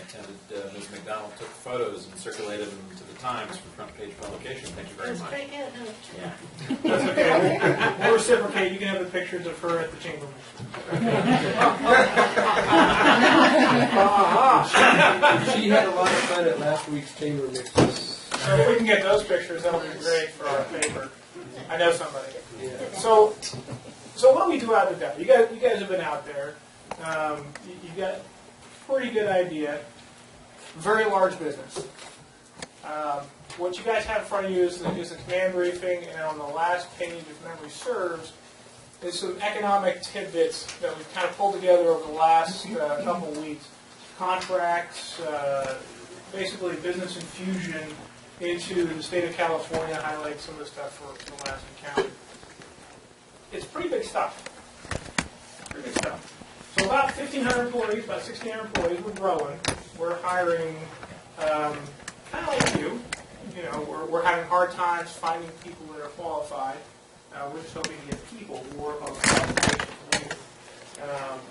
attended, Ms. McDonald took photos and circulated them to the Times for front page publication. Thank you very much. Yeah. That's okay. We'll reciprocate. You can have the pictures of her at the chamber. She had a lot of fun at last week's chamber mixes. So if we can get those pictures, that'll be great for our paper. I know somebody. Yeah. So what do we do out of the demo? You guys have been out there. You got a pretty good idea. Very large business. What you guys have in front of you is a command briefing, and on the last page, if memory serves, is some economic tidbits that we've kind of pulled together over the last couple of weeks. Contracts, basically business infusion into the state of California, highlight some of the stuff for Lassen County. It's pretty big stuff. Pretty big stuff. So about 1,500 employees, about 1,600 employees. We're growing. We're hiring, kind of like you. You know, we're having hard times finding people that are qualified. We're just hoping to get people more of qualifications.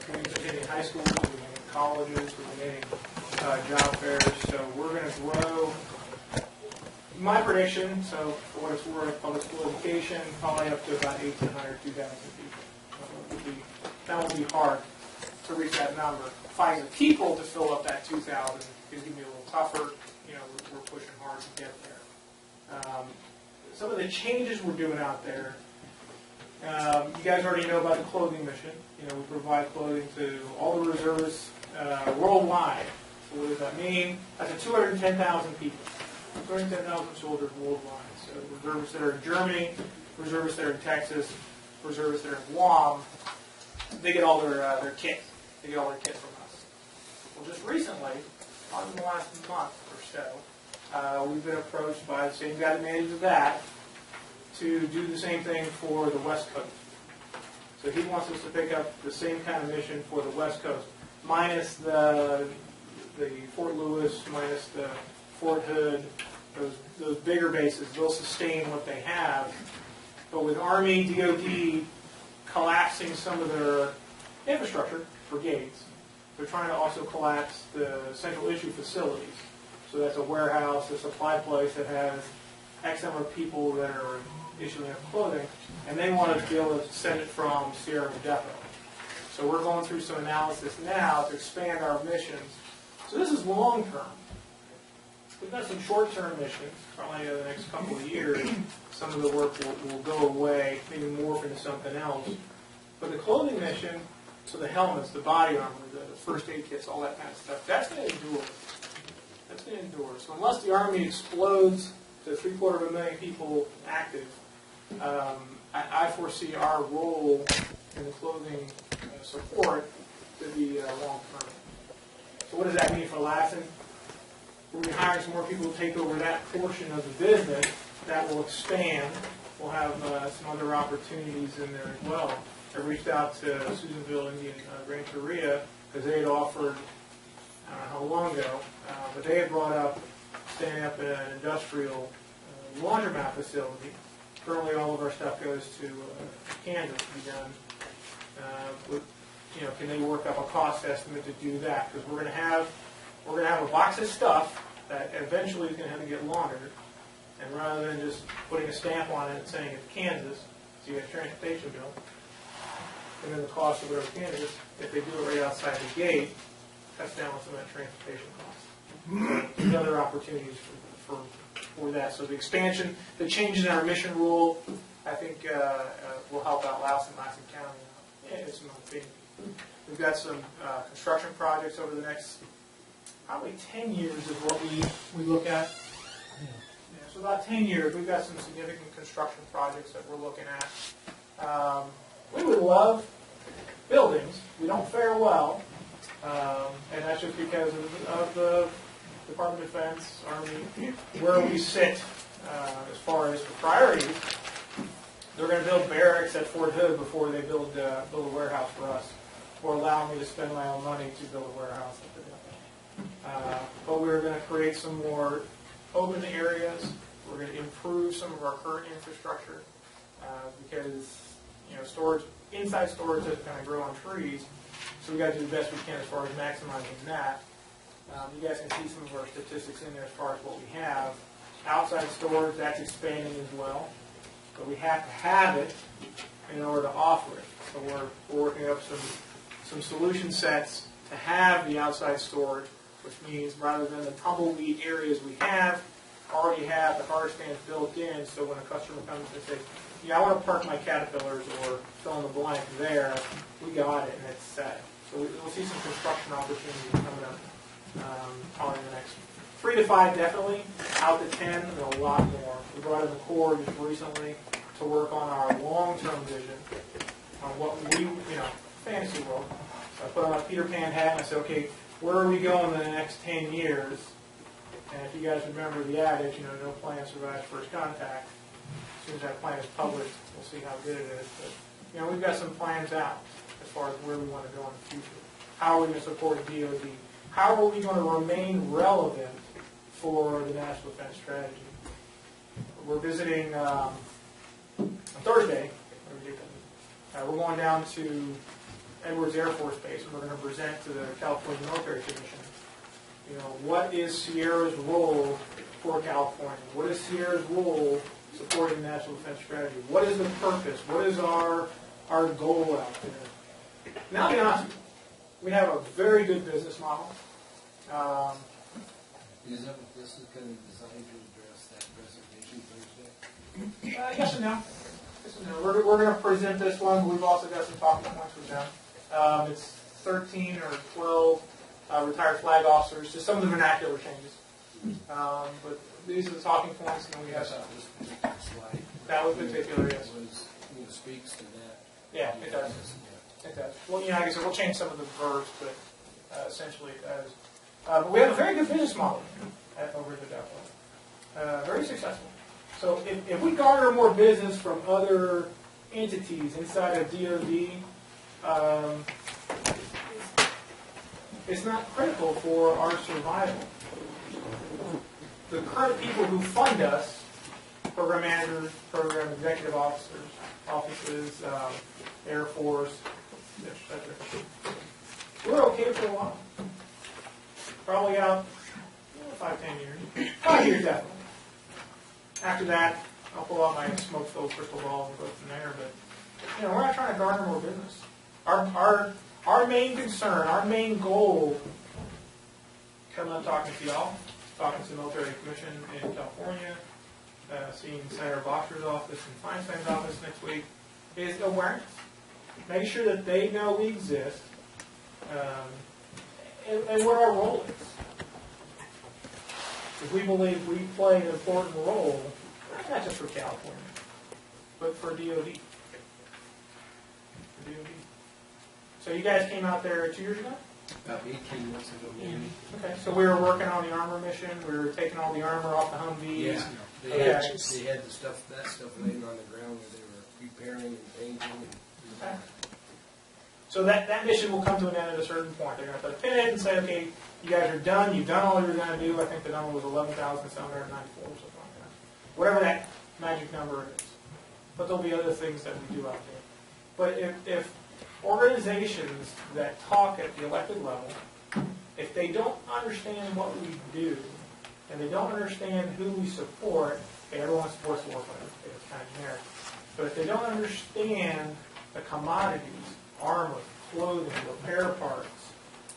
We've been hitting high schools, we've been hitting colleges, we've been hitting job fairs. So we're going to grow. My prediction, so for what it's worth, public school education, probably up to about 1,800, 2,000 people. That will be hard to reach that number. Finding the people to fill up that 2,000 is going to be a little tougher. You know, we're pushing hard to get there. Some of the changes we're doing out there, you guys already know about the clothing mission. You know, we provide clothing to all the reservists worldwide. So what does that mean? That's 210,000 people. 210,000 soldiers worldwide. So reservists that are in Germany, reservists that are in Texas, reservists that are in Guam, they get all their kit. They get all their kit from us. Well, just recently, in the last month or so, we've been approached by the same guy that manages that to do the same thing for the West Coast. So he wants us to pick up the same kind of mission for the West Coast, minus the Fort Lewis, minus the Fort Hood, those bigger bases. They'll sustain what they have. But with Army, DOD collapsing some of their infrastructure, brigades, they're trying to also collapse the central issue facilities. So that's a warehouse, a supply place that has X number of people that are issuing up clothing, and they want to be able to send it from Sierra to Depot. So we're going through some analysis now to expand our missions. So this is long term. We've got some short-term missions, probably over the next couple of years. Some of the work will go away, maybe morph into something else. But the clothing mission, so the helmets, the body armor, the first aid kits, all that kind of stuff, that's going to endure. That's going to endure. So unless the Army explodes to 750,000 people active, I foresee our role in the clothing support to be long-term. So what does that mean for Lassen? We're going to hire some more people to take over that portion of the business. That will expand. We'll have some other opportunities in there as well. I reached out to Susanville, Indian Gran Torilla, because they had offered, I don't know how long ago, but they had brought up standing up an industrial laundromat facility. Currently, all of our stuff goes to Kansas to be done. Can they work up a cost estimate to do that? Because we're going to have a box of stuff that eventually is going to have to get laundered, and rather than just putting a stamp on it and saying it's Kansas, so you have a transportation bill, and then the cost of whatever Kansas, if they do it right outside the gate, cuts down on some of that transportation cost. There's other opportunities for that. So the expansion, the changes in our mission rule, I think will help out Lassen County. It's my opinion. We've got some construction projects over the next probably 10 years is what we look at. Yeah, so about 10 years, we've got some significant construction projects that we're looking at. We would love buildings. We don't fare well, and that's just because of the Department of Defense, Army, where we sit as far as the priorities. They're going to build barracks at Fort Hood before they build a warehouse for us, or allow me to spend my own money to build a warehouse at the Depot. But we're going to create some more open areas. We're going to improve some of our current infrastructure because storage, inside storage doesn't kind of grow on trees. So we got to do the best we can as far as maximizing that. you guys can see some of our statistics in there as far as what we have. Outside storage, that's expanding as well. But we have to have it in order to offer it. So we're working up some solution sets to have the outside storage, which means rather than the tumbleweed areas we already have the car stands built in, so when a customer comes and says, yeah, I want to park my Caterpillars or fill in the blank there, we got it and it's set. So we'll see some construction opportunities coming up probably in the next 3 to 5 definitely, out to 10 and a lot more. We brought in the Corps just recently to work on our long-term vision on what we, fantasy world. So I put on a Peter Pan hat and I said, okay, where are we going in the next 10 years? And if you guys remember the adage, no plan survives first contact. As soon as that plan is published, we'll see how good it is. But, we've got some plans out as far as where we want to go in the future. How are we going to support DOD? How are we going to remain relevant for the National Defense Strategy? We're visiting on Thursday. We're going down to Edwards Air Force Base, and we're going to present to the California Military Commission. What is Sierra's role for California? What is Sierra's role supporting the National Defense Strategy? What is the purpose? What is our goal out there? Now, to be honest, we have a very good business model. Is that what this is kind of designed to address, that presentation Thursday? Yes and no. Yes and no. We're going to present this one, but we've also got some talking points with them. It's 13 or 12 retired flag officers, just some of the vernacular changes. But these are the talking points, and then we have this particular slide. that was particular, yes. Speaks to that. Yeah, it does. It does. Well, like I said, we'll change some of the verbs, but essentially it does. But we have a very good business model over at the depot. Very successful. So if we garner more business from other entities inside of DOD, it's not critical for our survival. The current people who fund us, program managers, program executive offices, Air Force, etc. We're okay for a while. Probably out 5, 10 years. 5 years definitely. After that, I'll pull out my smoke-filled crystal ball and go from there. But we're not trying to garner more business. Our main concern, our main goal, coming up talking to y'all, talking to the Military Commission in California, seeing Senator Boxer's office and Feinstein's office next week, is awareness. Make sure that they know we exist and what our role is. If we believe we play an important role, not just for California, but for DOD. So you guys came out there 2 years ago? About 18 months ago, maybe. Okay, so we were working on the armor mission. We were taking all the armor off the Humvees. Yeah, they had that stuff laying on the ground where they were repairing and painting. Okay. So that mission will come to an end at a certain point. They're going to put a pin in it and say, okay, you guys are done. You've done all you're going to do. I think the number was 11,794 or something like that. Whatever that magic number is. But there'll be other things that we do out there. But if organizations that talk at the elected level, if they don't understand what we do, and they don't understand who we support, everyone supports the warfighter. It's kind of generic. But if they don't understand the commodities, armor, clothing, repair parts,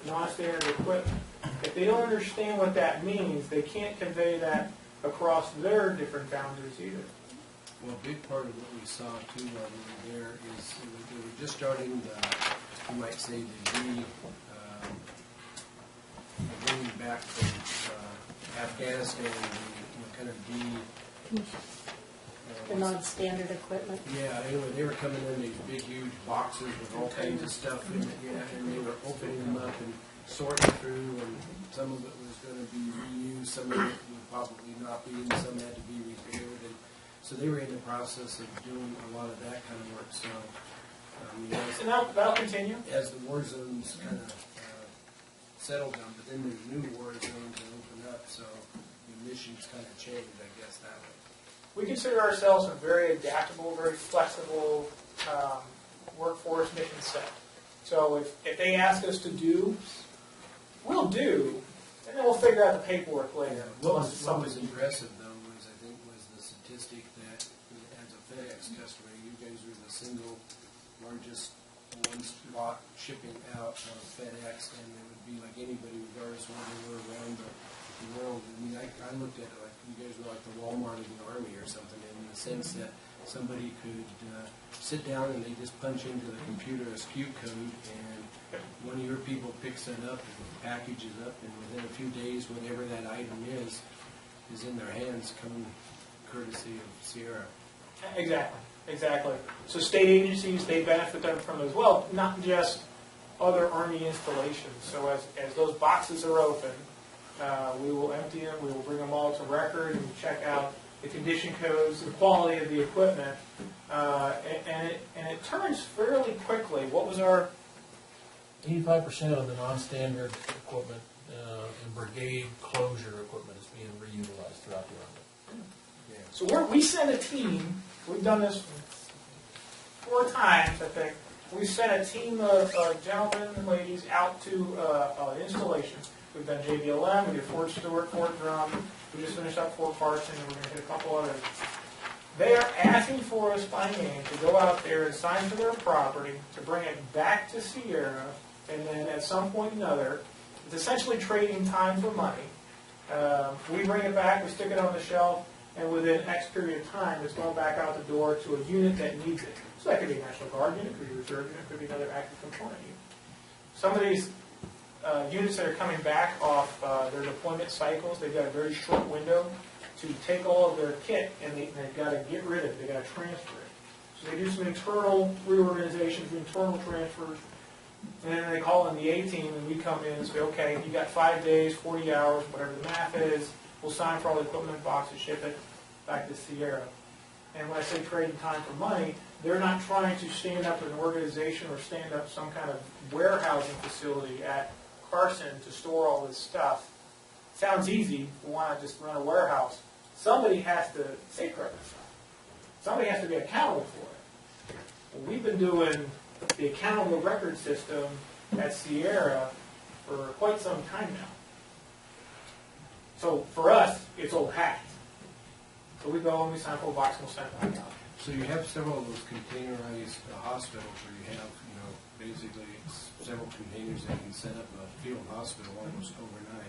non-standard equipment, if they don't understand what that means, they can't convey that across their different boundaries either. Well, a big part of what we saw too while we were there is they were just starting the, you might say, bringing back from Afghanistan, kind of the non-standard equipment. Yeah, anyway, they were coming in these big, huge boxes with all kinds of stuff in it, and they were opening them up and sorting through, and some of it was going to be reused, some of it would probably not be, and some had to be repaired. And so they were in the process of doing a lot of that kind of work. So, and that'll continue as the war zones kind of settle down, but then there's new war zones that open up, so the missions kind of change, I guess, that way. We consider ourselves a very adaptable, very flexible workforce mission set. So if they ask us to do, we'll do, and then we'll figure out the paperwork later. What was impressive though was, I think, was the statistic that as a FedEx customer, you guys were the single largest one spot shipping out of FedEx, and it would be like anybody, regardless of where they were around the world. I mean, I looked at it like you guys were like the Walmart of the Army or something, in the sense that somebody could sit down and they just punch into the computer a SKU code, and one of your people picks it up, and the package is up, and within a few days, whatever that item is in their hands, coming courtesy of Sierra. Exactly. So state agencies, they benefit from it as well, not just other Army installations. So as those boxes are open, we will empty them, we will bring them all to record and check out the condition codes, the quality of the equipment, and it turns fairly quickly. What was our 85% of the non-standard equipment and brigade closure equipment is being reutilized throughout the Army. Yeah. So we sent a team. We've done this 4 times, I think. We sent a team of gentlemen and ladies out to an installation. We've done JBLM, we did Fort Stewart, Fort Drum. We just finished up Fort Carson, and we're going to hit a couple others. They are asking for us by name to go out there and sign for their property, to bring it back to Sierra, and then at some point or another, it's essentially trading time for money. We bring it back, we stick it on the shelf, and within X period of time, it's going back out the door to a unit that needs it. So that could be a National Guard unit, it could be a reserve unit, it could be another active component unit. Some of these units that are coming back off their deployment cycles, they've got a very short window to take all of their kit, and they've got to get rid of it, they've got to transfer it. So they do some internal reorganizations, internal transfers, and then they call in the A-team, and we come in and say, okay, you got 5 days, 40 hours, whatever the math is, we'll sign for all the equipment boxes, ship it back to Sierra. And when I say trading time for money, they're not trying to stand up an organization or stand up some kind of warehousing facility at Carson to store all this stuff. Sounds easy. We want to just run a warehouse. Somebody has to safeguard this stuff. Somebody has to be accountable for it. Well, we've been doing the accountable record system at Sierra for quite some time now. So for us, it's old hat. So we go and we sign for a box and we'll send it back out. So you have several of those containerized hospitals where you have, basically several containers that can set up a field hospital almost overnight.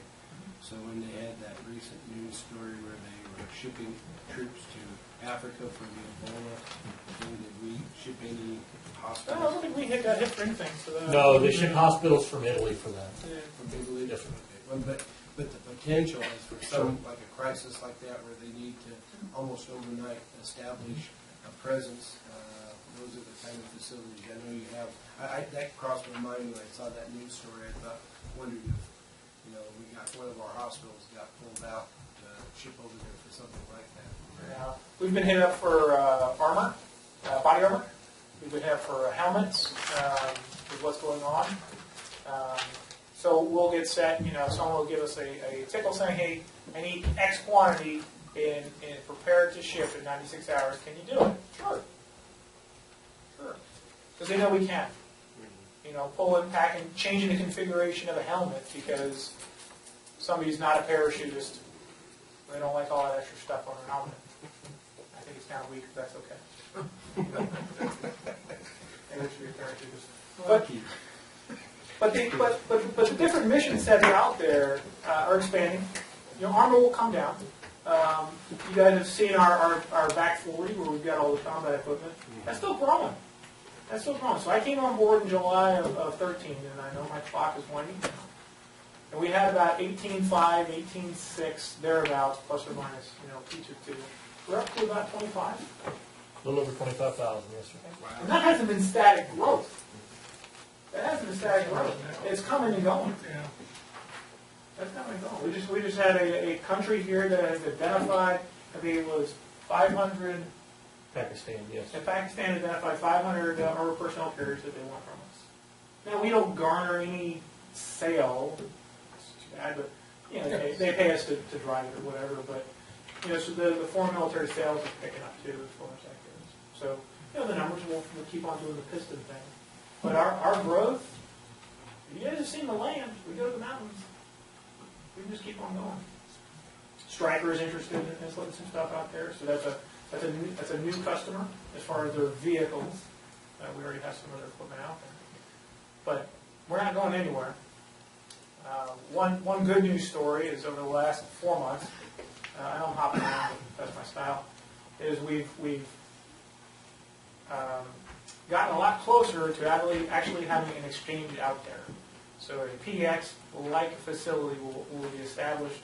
So when they had that recent news story where they were shipping troops to Africa for the Ebola thing, did we ship any hospitals? I don't think we got hit for anything. So No, they ship hospitals from Italy for that. Yeah. From Italy? Different. Okay. But the potential is for some, like a crisis like that, where they need to almost overnight establish a presence. Those are the kind of facilities I know you have. That crossed my mind when I saw that news story. I wondered if, we got one of our hospitals got pulled out to ship over there for something like that. Yeah. We've been hit up for armor, body armor. We've been hit up for helmets with what's going on. So we'll get set, someone will give us a tickle saying, hey, I need X quantity and prepared to ship in 96 hours. Can you do it? Sure. Because they know we can. Pull in, pack, and changing the configuration of a helmet because somebody's not a parachutist. They don't like all that extra stuff on their helmet. I think it's kind of weak, but that's okay. Maybe it should be a parachutist. But the different mission sets out there are expanding. Armor will come down. You guys have seen our back 40 where we've got all the combat equipment. That's still growing. So I came on board in July of 13, and I know my clock is winding down. And we had about 18.5, 18.6, thereabouts, plus or minus, each of two. We're up to about 25. A little over 25,000, yes, sir. Wow. And that hasn't been static growth. It's coming and going. That's coming and going. We just had a country here that has identified, I think it was 500. Pakistan, yes. And Pakistan identified 500 armored personnel carriers that they want from us. Now we don't garner any sale. It's too bad, but they pay us to drive it or whatever. But so the foreign military sales is picking up too as far as that goes. So the numbers will keep on doing the piston thing. But our growth, you guys have seen the land. We go to the mountains. we can just keep on going. Striker is interested in putting some stuff out there, so that's a new customer as far as their vehicles. We already have some of their equipment out there, but we're not going anywhere. One good news story is over the last 4 months. I know I'm hopping around, but that's my style. Is we've gotten a lot closer to actually having an exchange out there. So a PX-like facility will be established.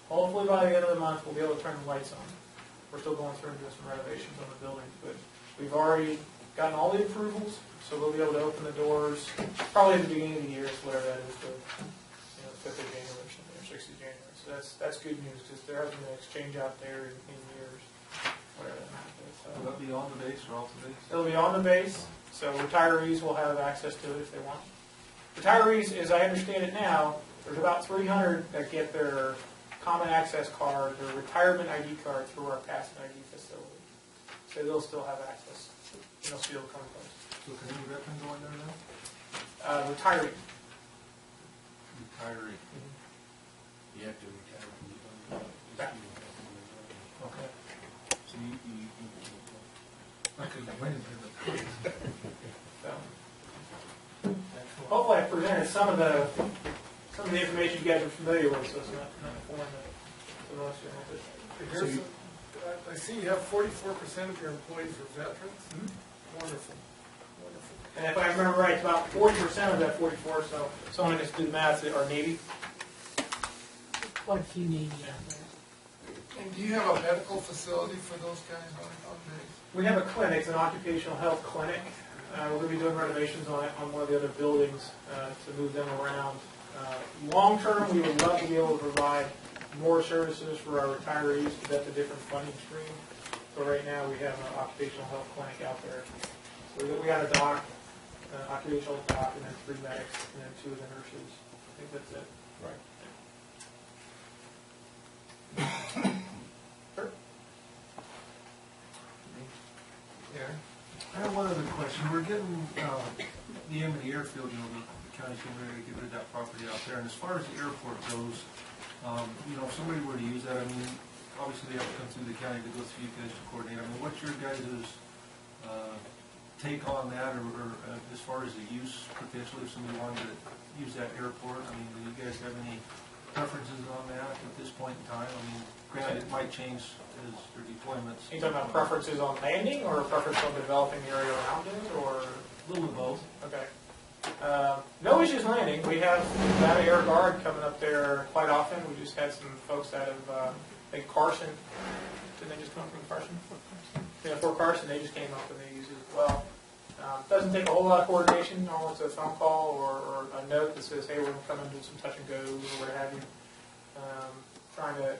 Hopefully by the end of the month, we'll be able to turn the lights on. We're still going through and doing some renovations on the buildings, but we've already gotten all the approvals, so we'll be able to open the doors probably at the beginning of the year, whatever that is, the 5th of January or something, or 6th of January. So that's good news, because there hasn't been an exchange out there in years, whatever that is. So Will that be on the base or off the base? it'll be on the base, so retirees will have access to it if they want. Retirees, as I understand it now, there's about 300 that get their common access card, their retirement ID card through our passing ID facility. So they'll still have access. And they'll still come close. So can any veteran go in there now? Retiree. Retiree. You have to retire from the Okay. So you I couldn't wait until the So, hopefully I presented some of the information you guys are familiar with, so it's not foreign to most of you. I see you have 44% of your employees are veterans. Wonderful. Wonderful. And if I remember right, it's about 40% of that 44, so someone can just do the math, are Navy. Quite a few Navy out there. And do you have a medical facility for those guys on base? We have a clinic, it's an occupational health clinic. We're going to be doing renovations on one of the other buildings to move them around. Long term, we would love to be able to provide more services for our retirees, but that's a different funding stream. So right now, we have an occupational health clinic out there. So we got a doc, occupational doc, and then 3 medics, and then 2 of the nurses. I think that's it. Right. Sure. Yeah. I have one other question. We're getting the Amity Airfield, the county's getting ready to get rid of that property out there. And as far as the airport goes, if somebody were to use that, I mean, obviously they have to come through the county to go through you guys to coordinate. I mean, what's your guys' take on that, or as far as the use potentially if somebody wanted to use that airport? I mean, do you guys have any preferences on that at this point in time? I mean, granted, it might change as their deployments. Are you talking about preferences on landing or preference on developing the area around it, or? A little of both. Okay. No issues landing. We have that air guard coming up there quite often. We just had some folks out of, I think Carson. Did they just come from Carson? Yeah, Fort Carson. They just came up and they use it as well. Doesn't take a whole lot of coordination. Normally it's a phone call or a note that says, "Hey, we're going to come and do some touch and goes," or what have you. Trying to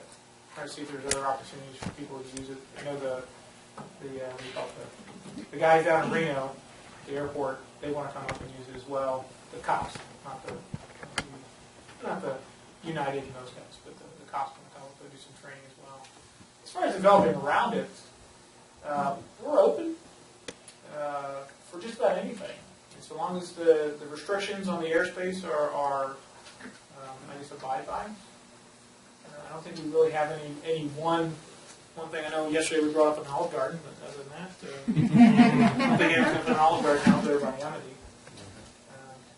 see if there's other opportunities for people to use it. I know the guys down in Reno, the airport, they want to come up and use it as well. The cops, not the United and those guys, but the cops want to come up and do some training as well. As far as developing around it, we're open for just about anything. And so long as the restrictions on the airspace are I guess, abide by. I don't think we really have any one thing. I know yesterday we brought up an Olive Garden, but other than that, I don't think there's an Olive Garden out there by Amity.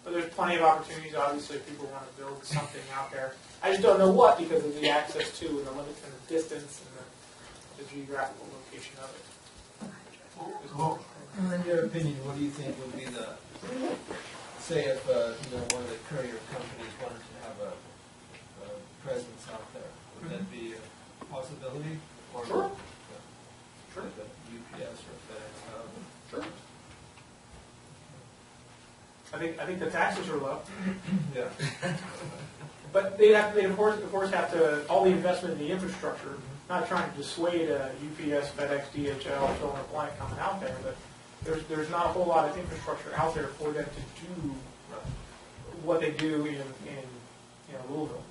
But there's plenty of opportunities, obviously, if people want to build something out there. I just don't know what because of the access to and the limits and the distance and the geographical location of it. Well, in your opinion, what do you think would be the, say if one of the courier companies wanted to have a presence out there, would that be a possibility? Or Sure. Sure. Like a UPS or FedEx hub? Sure. I think the taxes are low. Yeah. But they of course have to, all the investment in the infrastructure, not trying to dissuade UPS, FedEx, DHL, fill in a blank coming out there, but there's not a whole lot of infrastructure out there for them to do what they do in Louisville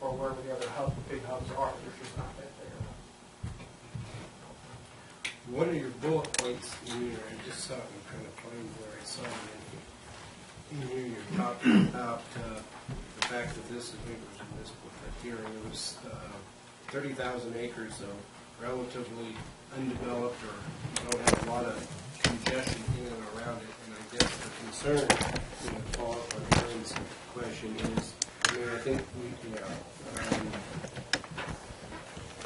or wherever the other big hubs are. There's just not that there. One of your bullet points in here, I just saw it, I'm trying to find where I saw it in here, you're talking about fact that this, I think it was in this hearing, it was 30,000 acres, so relatively undeveloped or don't have a lot of congestion in and around it. And I guess the concern, you know, to follow up on Aaron's question is, I mean, I think we,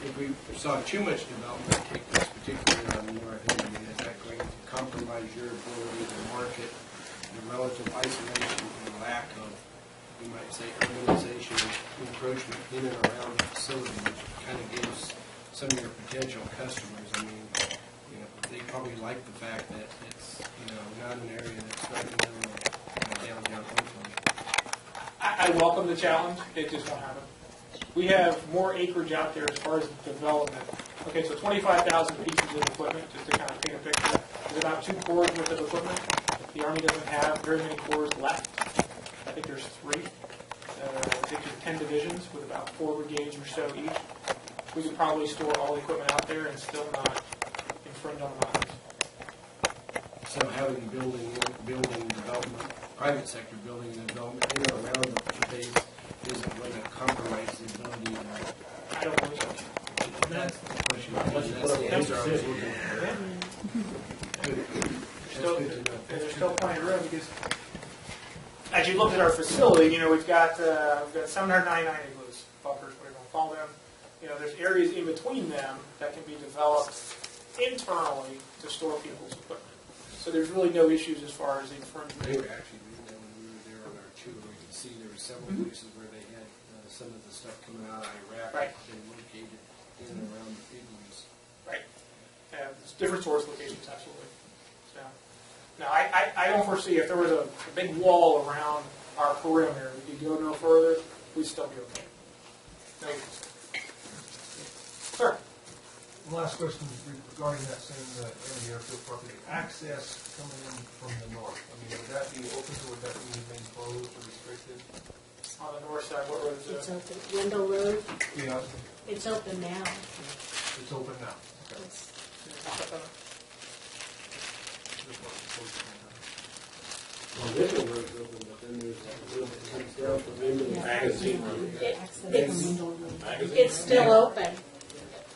if we saw too much development take place, particularly on the north end, I mean, is that going to compromise your ability to market the relative isolation and lack of, you might say, urbanization and encroachment in and around the facility, which kind of gives some of your potential customers, I mean, you know, they probably like the fact that it's, you know, not an area that's right in the middle of downtown Oakland. I welcome the challenge. It just won't happen. We have more acreage out there as far as development. Okay, so 25,000 pieces of equipment, just to kind of paint a picture. There's about 2 cores worth of equipment. The Army doesn't have very many cores left. I think there's 3. I think there's 10 divisions with about 4 brigades or so each. We could probably store all the equipment out there and still not infringe on the mines. So having building development, private sector building and development in or around the base isn't going to compromise the ability of. I don't believe so. That's the question. That's the answer I was looking for. Good to know. There's still plenty of room because as you look at our facility, you know, we've got 799 igloos, bunkers, whatever you want to call them. You know, there's areas in between them that can be developed internally to store people's equipment. So there's really no issues as far as the infringement. They were actually reading that when we were there on our tour. We could see there were several places where they had some of the stuff coming out of Iraq. Right. Been located in and around the igloos. Right. It's different source locations, absolutely. So, now, I don't foresee if there was a big wall around our perimeter, we could go no further, we'd still be okay. No. Sir? Last question regarding that same Amity Airfield property. Access coming in from the north. I mean, would that be open or would that be remain closed or restricted? On the north side, what road is It's it? open. Wendell Road, Yeah, it's open now. it's open now. Okay. It's- Well, this one was open, but then there's a little bit comes down from the end of the yeah. Magazine. It's still open.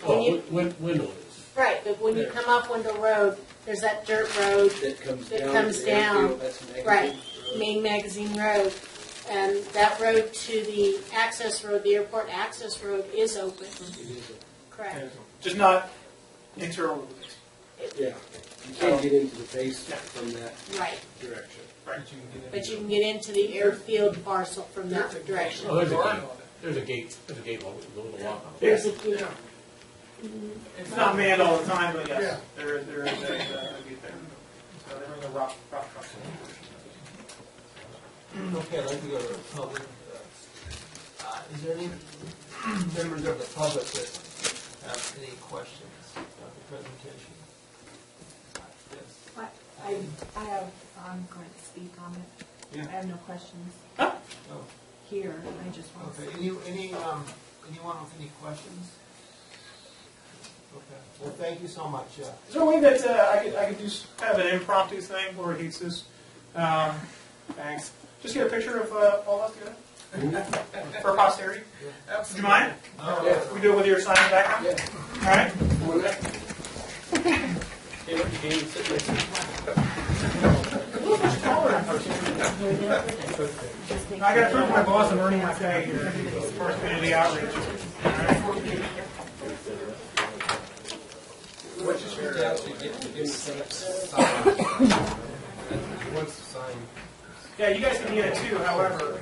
When you- Wendell is. Right, but when you come up Wendell Road, there's that dirt road, that comes That down. comes to the down. airfield, that's Magazine right, Road. Main Magazine Road. And that road to the access road, the airport access road is open. It is Correct. Just not internal. Yeah, you can't get into the base from that Right, direction. Right. but you can get into the airfield parcel from that direction. Oh, there's a gate. There's a gate. There's a gate along the walk. There's a gate. It's not manned all the time, but yes, there is a gate there. So they bring the rock trucks in. Okay, I'd like to go to the public. Is there any members of the public that have any questions about the presentation? Yes. I'm going to speak on it. Yeah. I have no questions Oh, here. I just want to. okay. Anyone with any questions? Okay. Well, thank you so much. Is there a way that I could do kind of an impromptu thing, Lord hates this? Thanks. Just get a picture of all of us together for posterity. Would you mind? Yeah. We do it with your sign in the background. Yeah. All right. I got to prove my boss I'm earning my pay here. First community outreach. All right. What's your shirt out to get to do sign? Once the sign. Yeah, you guys can get it too, however.